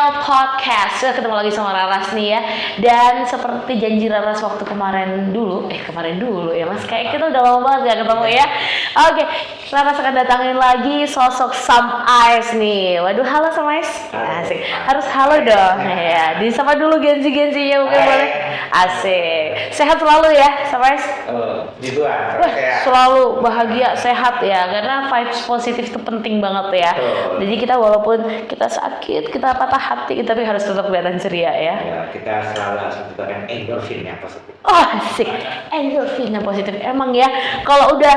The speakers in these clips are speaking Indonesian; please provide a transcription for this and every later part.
Millennial Podcast. Ketemu lagi sama Raras nih ya. Dan seperti janji Raras waktu kemarin dulu ya Mas. Kayak kita udah lama banget gak ketemu ya. Oke, Raras akan datangin lagi sosok Sam Ais nih. Waduh, halo Sam Ais. Asik. Harus halo dong. Ya, disapa dulu gensi-gensinya mungkin boleh. Asik. Sehat selalu ya Sam Ais. Selalu bahagia, sehat ya. Karena vibes positif itu penting banget ya. Jadi kita walaupun kita sakit, kita patah hati, tapi harus tetap kelihatan ceria ya. Ya, kita selalu harus menciptakan endorfin yang positif. Oh asik, endorfin yang positif. Emang ya, kalau udah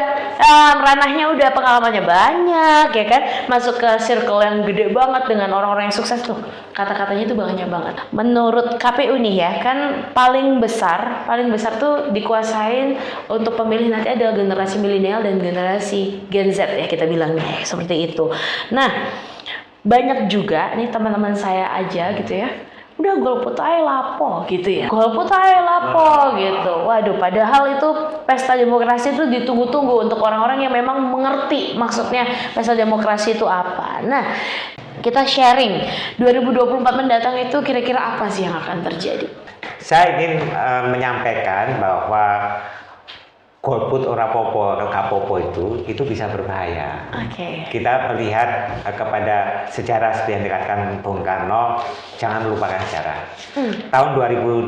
ranahnya udah pengalamannya banyak ya kan, masuk ke circle yang gede banget dengan orang-orang yang sukses tuh, kata-katanya itu banyak banget. Menurut KPU nih ya, kan paling besar tuh dikuasain untuk pemilih nanti adalah generasi milenial dan generasi Gen Z ya kita bilangnya seperti itu. Nah, banyak juga nih teman-teman saya aja gitu ya, udah golput aja lapo gitu ya, gitu. Waduh, padahal itu pesta demokrasi itu ditunggu-tunggu untuk orang-orang yang memang mengerti maksudnya pesta demokrasi itu apa. Nah, kita sharing 2024 mendatang itu kira-kira apa sih yang akan terjadi? Saya ingin menyampaikan bahwa golput ora popo atau kapopo itu bisa berbahaya. Oke. Kita melihat kepada sejarah seperti yang dikatakan Bung Karno, jangan lupakan sejarah. Tahun 2016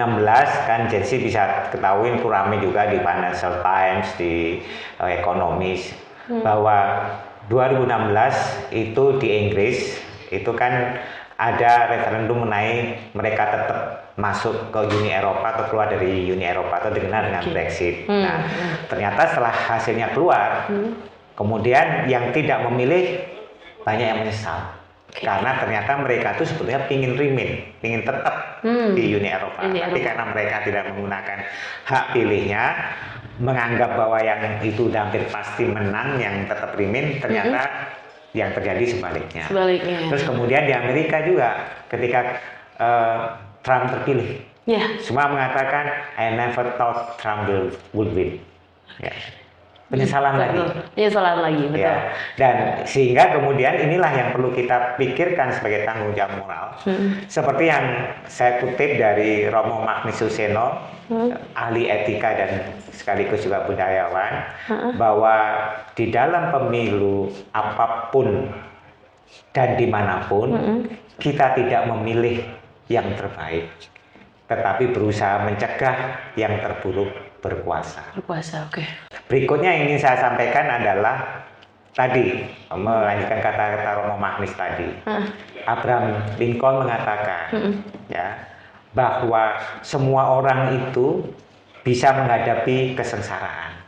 kan Jensi bisa ketahui itu ramai juga di Financial Times, di Economist, bahwa 2016 itu di Inggris itu kan ada referendum mengenai mereka tetap masuk ke Uni Eropa atau keluar dari Uni Eropa atau dikenal dengan Brexit. Nah, ternyata setelah hasilnya keluar, kemudian yang tidak memilih banyak yang menyesal. Karena ternyata mereka itu sebetulnya ingin tetap di Uni Eropa. Tapi karena mereka tidak menggunakan hak pilihnya, menganggap bahwa yang itu hampir pasti menang, yang tetap remain, ternyata yang terjadi sebaliknya. Terus kemudian di Amerika juga ketika Trump terpilih, semua mengatakan I never thought Trump would win. Ya. Penyesalan lagi, betul. Ya. Dan sehingga kemudian inilah yang perlu kita pikirkan sebagai tanggung jawab moral. Seperti yang saya kutip dari Romo Magnis Suseno, ahli etika dan sekaligus juga budayawan, bahwa di dalam pemilu apapun dan dimanapun kita tidak memilih yang terbaik, tetapi berusaha mencegah yang terburuk berkuasa. Oke. Berikutnya yang ingin saya sampaikan adalah tadi melanjutkan kata-kata Romo Magnis tadi. Abraham Lincoln mengatakan ya bahwa semua orang itu bisa menghadapi kesengsaraan.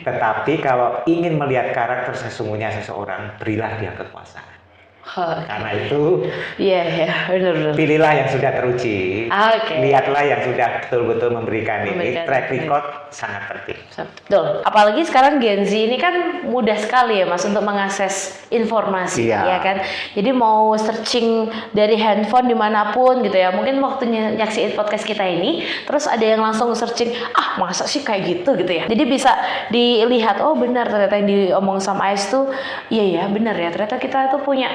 Tetapi kalau ingin melihat karakter sesungguhnya seseorang, berilah dia kekuasaan. Karena itu benar. Pilihlah yang sudah teruji. Lihatlah yang sudah betul-betul memberikan ini. Track record sangat penting. Betul. Apalagi sekarang Gen Z ini kan mudah sekali ya Mas untuk mengakses informasi ya kan. Jadi mau searching dari handphone dimanapun gitu ya. Mungkin waktu nyaksiin podcast kita ini, terus ada yang langsung searching, masa sih kayak gitu ya. Jadi bisa dilihat, oh benar ternyata yang diomong sama Ais tuh, iya benar ya. Ternyata kita tuh punya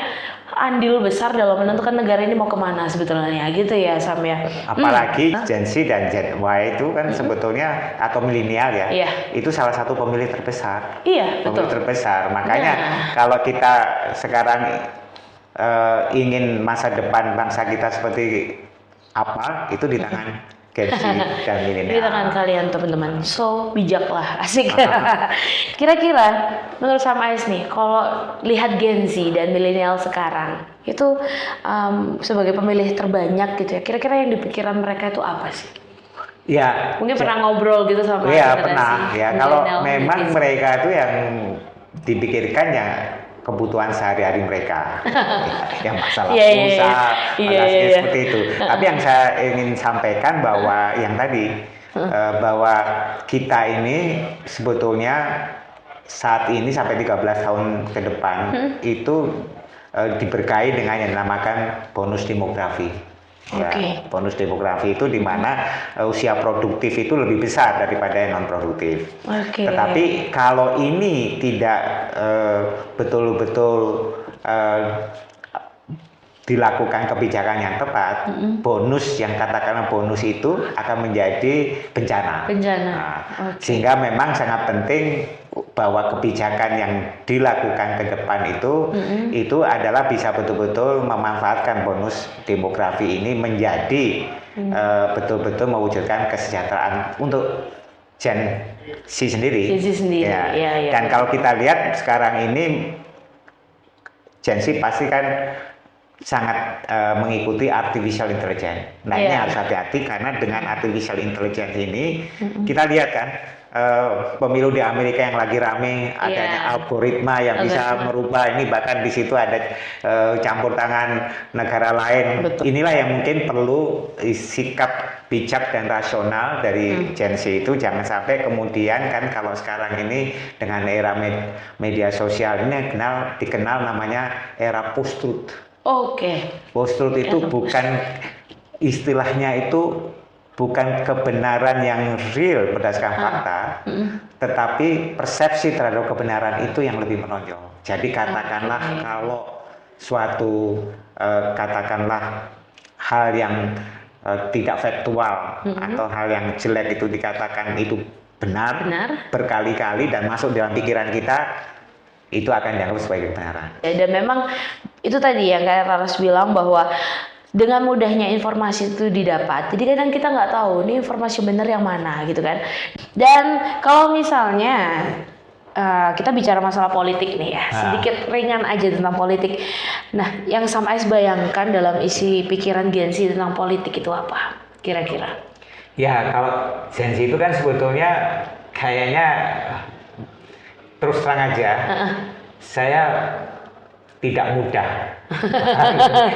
andil besar dalam menentukan negara ini mau kemana sebetulnya gitu ya Sam ya. Apalagi Gen Z dan Gen Y itu kan sebetulnya atau milenial ya, itu salah satu pemilih terbesar. Pemilih terbesar. Makanya kalau kita sekarang ingin masa depan bangsa kita seperti apa, itu di tangan Gen Z dan milenial. Di tangan kalian teman-teman. So bijaklah, asik. Kira-kira menurut Sam Ais nih, kalau lihat Gen Z dan milenial sekarang itu sebagai pemilih terbanyak gitu ya, kira-kira yang dipikiran mereka itu apa sih? Ya. Mungkin pernah ngobrol gitu sama pernah. Ya, kalau memang mereka itu yang dipikirkan ya kebutuhan sehari-hari mereka, yang masalah usaha, seperti itu. Tapi yang saya ingin sampaikan bahwa yang tadi bahwa kita ini sebetulnya saat ini sampai 13 tahun ke depan itu diberkahi dengan yang dinamakan bonus demografi. Bonus demografi itu di mana usia produktif itu lebih besar daripada yang non produktif. Tetapi kalau ini tidak betul-betul dilakukan kebijakan yang tepat, bonus yang katakanlah bonus itu akan menjadi bencana. Nah, sehingga memang sangat penting bahwa kebijakan yang dilakukan ke depan itu adalah bisa betul-betul memanfaatkan bonus demografi ini menjadi betul-betul mewujudkan kesejahteraan untuk Gen Z sendiri. Ya. Dan kalau kita lihat sekarang ini Gen Z pasti kan sangat mengikuti artificial intelligence. Nah ini harus hati-hati karena dengan artificial intelligence ini kita lihat kan pemilu di Amerika yang lagi rame adanya algoritma yang bisa merubah ini, bahkan di situ ada campur tangan negara lain. Betul. Inilah yang mungkin perlu sikap bijak dan rasional dari Gen Z itu, jangan sampai kemudian kan kalau sekarang ini dengan era media sosial ini dikenal namanya era post-truth. Post-truth itu bukan istilahnya itu bukan kebenaran yang real berdasarkan fakta, tetapi persepsi terhadap kebenaran itu yang lebih menonjol. Jadi katakanlah kalau suatu katakanlah hal yang tidak faktual atau hal yang jelek itu dikatakan itu benar. Berkali-kali dan masuk dalam pikiran kita, itu akan dianggap sebagai kebenaran. Dan memang itu tadi yang kayak Raras bilang bahwa dengan mudahnya informasi itu didapat, jadi kadang kita nggak tahu ini informasi benar yang mana gitu kan. Dan kalau misalnya kita bicara masalah politik nih ya, sedikit ringan aja tentang politik. Nah, yang Sam Ais bayangkan dalam isi pikiran Gen Z tentang politik itu apa kira-kira? Ya, kalau Gen Z itu kan sebetulnya kayaknya terus terang aja, saya tidak mudah.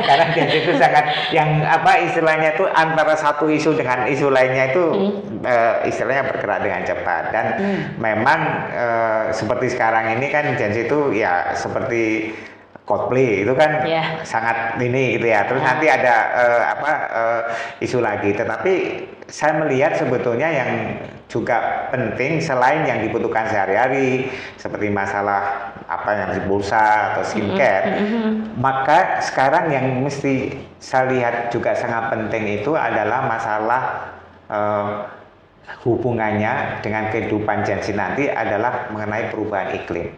Karena Gen Z itu sangat yang apa istilahnya itu antara satu isu dengan isu lainnya itu istilahnya bergerak dengan cepat dan memang seperti sekarang ini kan Gen Z itu ya seperti Coldplay itu kan sangat ini gitu ya. Terus nanti ada isu lagi. Tetapi saya melihat sebetulnya yang juga penting selain yang dibutuhkan sehari-hari seperti masalah apa yang di bursa atau skincare, maka sekarang yang mesti saya lihat juga sangat penting itu adalah masalah hubungannya dengan kehidupan Gen Z nanti adalah mengenai perubahan iklim.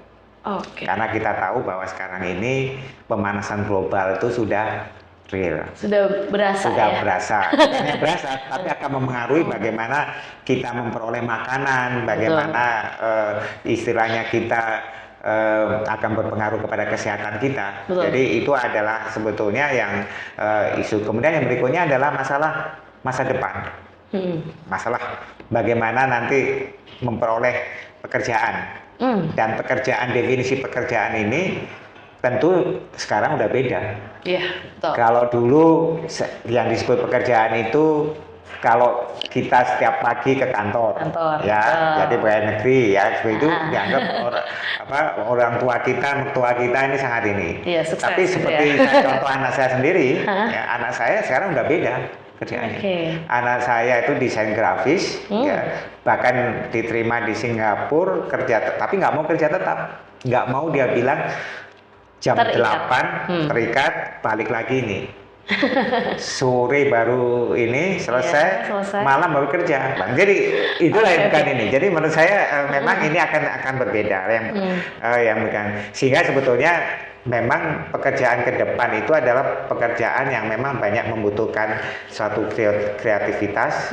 Karena kita tahu bahwa sekarang ini pemanasan global itu sudah real. Sudah berasa. Bukan hanya berasa, tapi akan mempengaruhi bagaimana kita memperoleh makanan, bagaimana istilahnya kita akan berpengaruh kepada kesehatan kita. Jadi itu adalah sebetulnya yang isu. Kemudian yang berikutnya adalah masalah masa depan. Masalah bagaimana nanti memperoleh pekerjaan. Dan pekerjaan, definisi pekerjaan ini tentu sekarang udah beda. Betul. Kalau dulu yang disebut pekerjaan itu kalau kita setiap pagi ke kantor. Jadi pegawai negeri ya, seperti itu dianggap orang tua kita, mertua kita ini sangat ini. Sukses, tapi seperti saya contoh anak saya sendiri, anak saya sekarang udah beda kerjaannya. Anak saya itu desain grafis, bahkan diterima di Singapura kerja, tapi nggak mau kerja tetap, nggak mau, dia bilang jam 8 terikat, balik lagi nih. Sore baru ini selesai, malam baru kerja. Jadi itulah yang bukan ini. Jadi menurut saya memang ini akan berbeda yang bukan. Sehingga sebetulnya memang pekerjaan ke depan itu adalah pekerjaan yang memang banyak membutuhkan suatu kreativitas,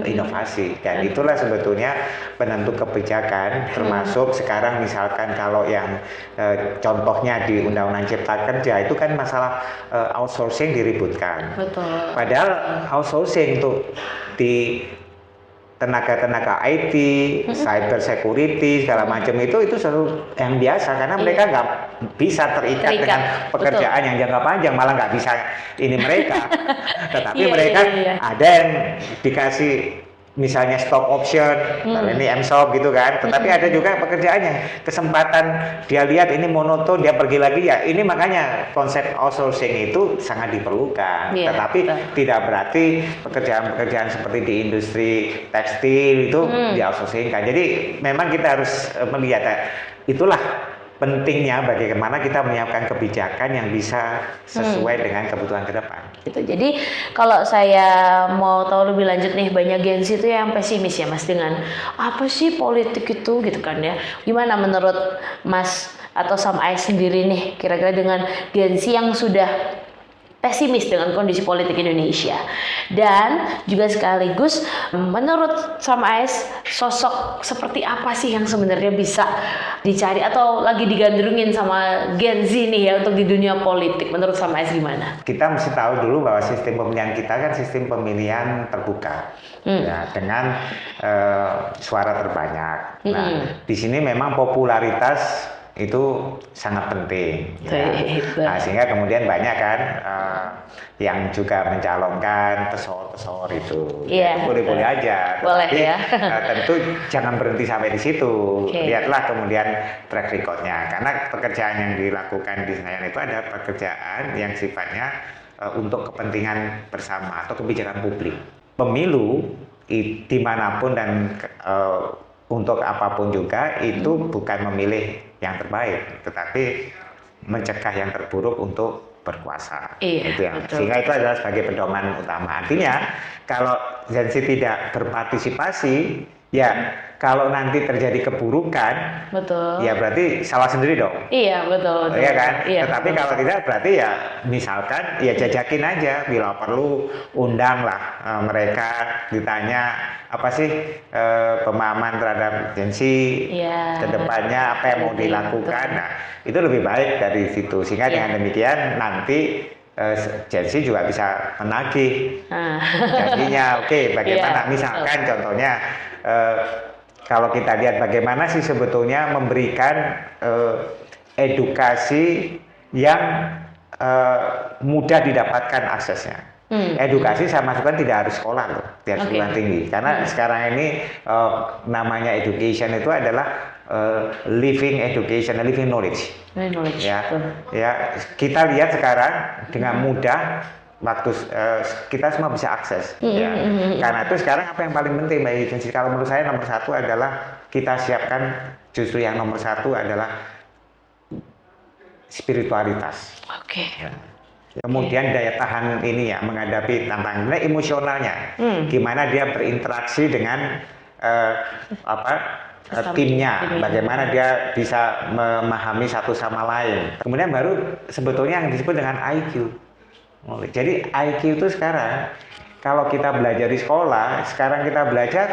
inovasi, dan itulah sebetulnya penentu kebijakan. Termasuk sekarang misalkan kalau yang contohnya di Undang-Undang Cipta Kerja itu kan masalah outsourcing diributkan. Padahal outsourcing itu di tenaga-tenaga IT, cyber security, segala macam itu selalu yang biasa karena mereka nggak bisa terikat dengan pekerjaan yang jangka panjang, malah nggak bisa ini mereka. Tetapi mereka ada yang dikasih misalnya stock option, ini MSOP gitu kan. Tetapi ada juga pekerjaannya, kesempatan dia lihat ini monoton, dia pergi lagi ya. Ini makanya konsep outsourcing itu sangat diperlukan. Tetapi tidak berarti pekerjaan-pekerjaan seperti di industri tekstil itu di outsourcing kan. Jadi memang kita harus melihat itulah pentingnya bagaimana kita menyiapkan kebijakan yang bisa sesuai dengan kebutuhan ke depan. Gitu. Jadi kalau saya mau tahu lebih lanjut nih, banyak Gen Z itu yang pesimis ya Mas dengan apa sih politik itu gitu kan ya. Gimana menurut Mas atau Sam Ais sendiri nih kira-kira dengan Gen Z yang sudah pesimis dengan kondisi politik Indonesia, dan juga sekaligus menurut Sam Ais sosok seperti apa sih yang sebenarnya bisa dicari atau lagi digandrungin sama Gen Z nih ya untuk di dunia politik, menurut Sam Ais gimana? Kita mesti tahu dulu bahwa sistem pemilihan kita kan sistem pemilihan terbuka, ya, dengan suara terbanyak. Nah, di sini memang popularitas itu sangat penting, ya. Nah, sehingga kemudian banyak kan yang juga mencalonkan pesawat itu. Iya, boleh-boleh aja, boleh, tapi ya. tentu jangan berhenti sampai di situ. Lihatlah kemudian track recordnya, karena pekerjaan yang dilakukan di Senayan itu ada pekerjaan yang sifatnya untuk kepentingan bersama atau kebijakan publik. Pemilu dimanapun dan untuk apapun juga itu bukan memilih yang terbaik, tetapi mencegah yang terburuk untuk berkuasa. Iya, itu yang, betul. sehingga itu adalah sebagai pedoman utama. Artinya kalau Gen Z tidak berpartisipasi, ya kalau nanti terjadi keburukan, betul. ya berarti salah sendiri dong. Iya, betul. Iya kan? Iya, Tetapi betul. kalau tidak berarti ya misalkan ya jajakin aja, bila perlu undanglah mereka, ditanya apa sih pemahaman terhadap Gen Z Iya. kedepannya, apa yang mau Iya, dilakukan. betul. Nah, itu lebih baik dari situ, sehingga Iya. dengan demikian nanti Gen Z juga bisa menagih janjinya. Oke, bagaimana Iya, misalkan contohnya kalau kita lihat bagaimana sih sebetulnya memberikan edukasi yang mudah didapatkan aksesnya. Edukasi saya masukkan tidak harus sekolah loh, tidak harus perguruan tinggi. Karena sekarang ini namanya education itu adalah living education, living knowledge. Ya, ya, kita lihat sekarang dengan mudah waktu kita semua bisa akses. Ya. Karena itu sekarang apa yang paling penting bagi Gen Z? Kalau menurut saya nomor satu adalah kita siapkan, justru yang nomor satu adalah spiritualitas. Oke. Ya. Kemudian daya tahan ini ya menghadapi tantangan emosionalnya, gimana dia berinteraksi dengan timnya, bagaimana dia bisa memahami satu sama lain. Kemudian baru sebetulnya yang disebut dengan IQ. Jadi IQ itu sekarang kalau kita belajar di sekolah, sekarang kita belajar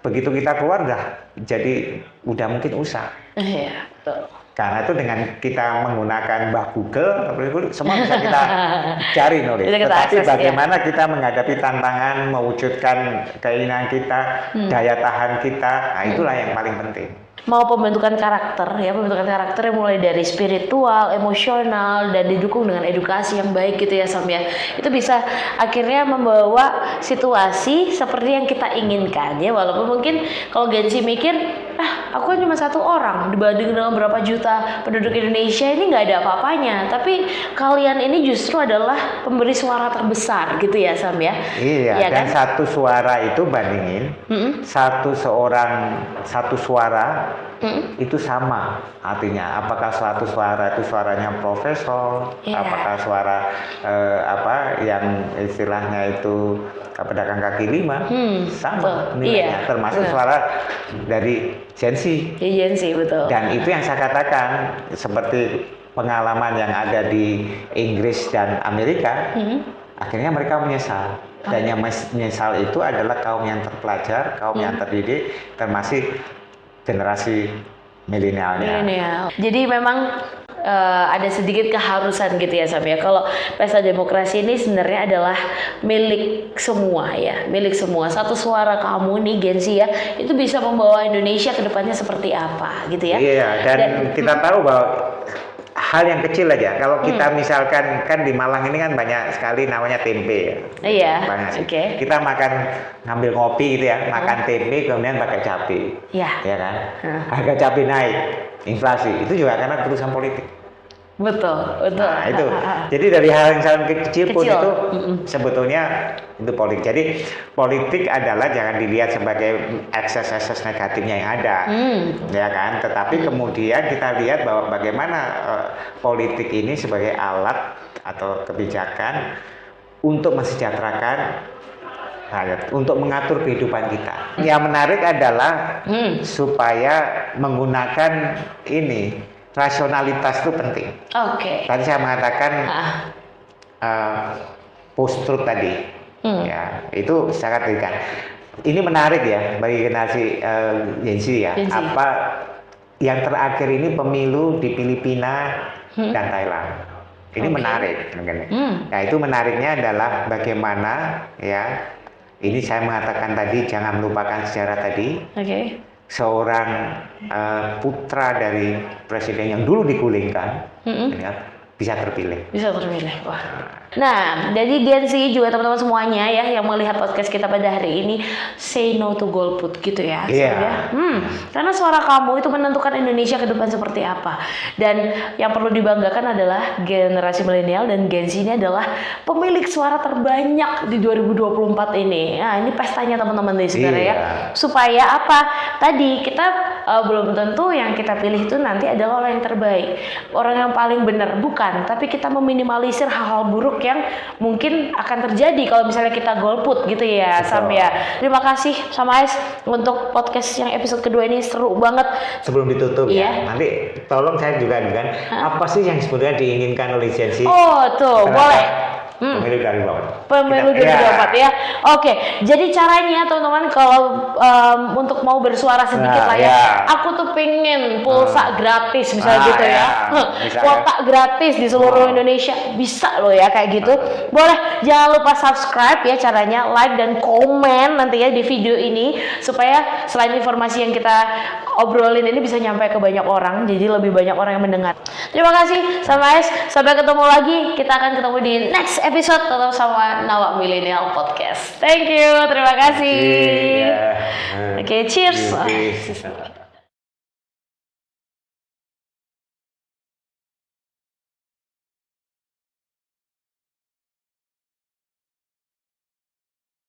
begitu kita keluar udah mungkin usah. Iya, betul. Karena itu dengan kita menggunakan Google, semua bisa kita cari nulis. Tetapi bagaimana kita menghadapi tantangan, mewujudkan keinginan kita, daya tahan kita, nah itulah yang paling penting. Mau pembentukan karakter ya, pembentukan karakter yang mulai dari spiritual, emosional, dan didukung dengan edukasi yang baik gitu ya Sam ya. Itu bisa akhirnya membawa situasi seperti yang kita inginkan ya, walaupun mungkin kalau Gen Z mikir aku kan cuma satu orang dibanding dengan berapa juta penduduk Indonesia, ini nggak ada apa-apanya. Tapi kalian ini justru adalah pemberi suara terbesar gitu ya Sam ya. Iya, ya, dan kan? Satu suara itu bandingin satu suara itu sama artinya. Apakah suatu suara itu suaranya profesor, apakah suara yang istilahnya itu pedagang kaki lima, sama nilainya, termasuk suara dari Gen Z. Gen Z, betul. Dan itu yang saya katakan, seperti pengalaman yang ada di Inggris dan Amerika, akhirnya mereka menyesal. Dan yang menyesal itu adalah kaum yang terpelajar, kaum yang terdidik, termasuk generasi milenialnya. Jadi memang ada sedikit keharusan gitu ya Sam ya. Kalau pesta demokrasi ini sebenarnya adalah milik semua ya, milik semua. Satu suara kamu nih Gen Z ya, itu bisa membawa Indonesia ke depannya seperti apa gitu ya. Iya, dan kita tahu bahwa hal yang kecil aja. Kalau kita misalkan kan di Malang ini kan banyak sekali namanya tempe ya. Iya. Oke. Kita makan ngambil kopi gitu ya, makan tempe kemudian pakai cabai. Iya. Ya kan? Harga cabai naik, inflasi. Itu juga karena keputusan politik. Betul. Nah itu, jadi dari hal yang sangat kecil pun Kecil. itu sebetulnya itu politik. Jadi politik adalah jangan dilihat sebagai ekses-ekses negatifnya yang ada, ya kan. Tetapi kemudian kita lihat bahwa bagaimana politik ini sebagai alat atau kebijakan untuk mensejahterakan rakyat, untuk mengatur kehidupan kita. Yang menarik adalah supaya menggunakan ini. Rasionalitas itu penting. Oke. Tadi saya mengatakan post-truth tadi, ya itu sangat penting. Ini menarik ya bagi generasi Gen Z ya. Gen Z. Apa yang terakhir ini pemilu di Filipina dan Thailand. Ini menarik. Nah itu menariknya adalah bagaimana ya. Ini saya mengatakan tadi jangan melupakan sejarah tadi. Oke. Seorang putra dari presiden yang dulu digulingkan bisa terpilih. Wah. Nah, jadi Gen Z juga teman-teman semuanya ya yang melihat podcast kita pada hari ini, say no to golput gitu ya. Iya. Karena suara kamu itu menentukan Indonesia ke depan seperti apa. Dan yang perlu dibanggakan adalah generasi milenial dan Gen Z ini adalah pemilik suara terbanyak di 2024 ini. Nah, ini pestanya teman-teman nih sebenarnya ya. Supaya apa? Tadi kita belum tentu yang kita pilih itu nanti adalah orang yang terbaik, orang yang paling benar, bukan. Tapi kita meminimalisir hal-hal buruk yang mungkin akan terjadi kalau misalnya kita golput gitu ya. Sam ya. Terima kasih sama Ais untuk podcast yang episode kedua ini, seru banget. Sebelum ditutup ya, nanti tolong saya juga kan apa sih yang sebetulnya diinginkan oleh Gen Z? Oh tuh, boleh. Pemilu dari bawah. Pemilu 2024 ya. Oke, jadi caranya teman-teman kalau untuk mau bersuara sedikit lah ya. Aku tuh pengen pulsa gratis misalnya gitu ya. Kuota gratis di seluruh Indonesia bisa loh ya kayak gitu. Boleh, jangan lupa subscribe ya, caranya like dan komen nanti ya di video ini supaya selain informasi yang kita obrolin ini bisa nyampe ke banyak orang, jadi lebih banyak orang yang mendengar. Terima kasih sama Ais. Sampai ketemu lagi. Kita akan ketemu di next episode tetap sama Nawak Millennial Podcast. Thank you, terima kasih. Oke, cheers.